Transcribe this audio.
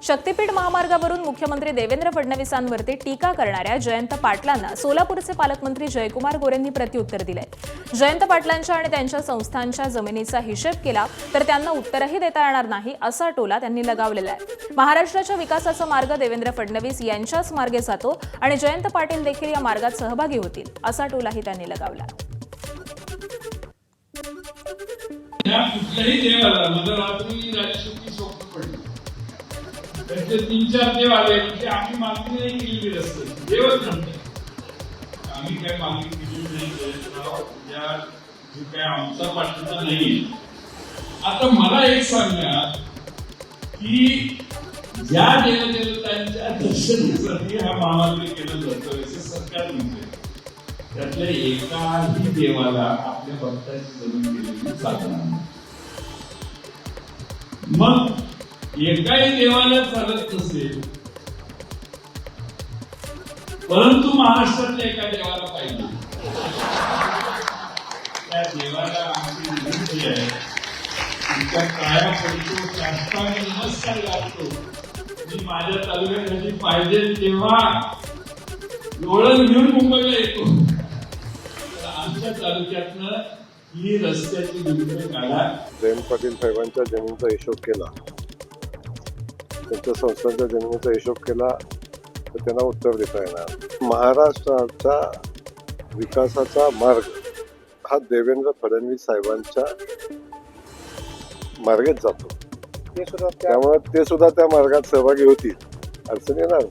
शक्तीपीठ महामार्गावरून मुख्यमंत्री देवेंद्र फडणवीसांवरती टीका करणाऱ्या जयंत पाटलांना सोलापूरचे पालकमंत्री जयकुमार गोरेंनी प्रत्युत्तर दिलंय। जयंत पाटलांच्या आणि त्यांच्या संस्थांच्या जमिनीचा हिशेब केला तर त्यांना उत्तरही देता येणार नाही असा टोला त्यांनी लगावलेला आहे। महाराष्ट्राच्या विकासाचा मार्ग देवेंद्र फडणवीस यांच्याच मार्गे जातो आणि जयंत पाटील देखील या मार्गात सहभागी होतील असा टोलाही त्यांनी लगावला। कुठल्याही देवाला मला रात्री राजशक्ती स्वप्न पडली, त्याचे 3-4 देव आले म्हणजे आम्ही मागणी नाही केलेली रस्ते देवच म्हणतात। आम्ही काय मागणी केलेली नाही, या जो काय आमचा पाठिंबा नाही। आता मला एक सांगा की ज्या देवदेवतांच्या दर्शनासाठी हा महामार्ग केला जातो असं सरकार म्हणते, त्यातल्या एकाही देवाला आपल्या भक्ताची जमीन केलेली चालणार नाही। मग एकाही देवाला चालत नसेल, परंतु महाराष्ट्रातल्या एका देवाला पाहिजे, त्या देवाला आमची विनंती आहे, तुमच्या काया पडतो, शास्त्राने नमस्कार घालतो। मी माझ्या तालुक्यासाठी पाहिजे तेव्हा लोळण घेऊन मुंबईला येतो, आमच्या तालुक्यातनं ही रस्त्याची भिंत काढा। जयंत पाटील साहेबांच्या जमिनीचा हिशोब केला, त्यांच्या संस्थांच्या जमिनीचा हिशोब केला तर त्यांना उत्तर देता येणार। महाराष्ट्राचा विकासाचा मार्ग हा देवेंद्र फडणवीस साहेबांच्या मार्गेच जातो, त्यामुळे ते सुद्धा त्या मार्गात सहभागी होतील, अडचण येणार।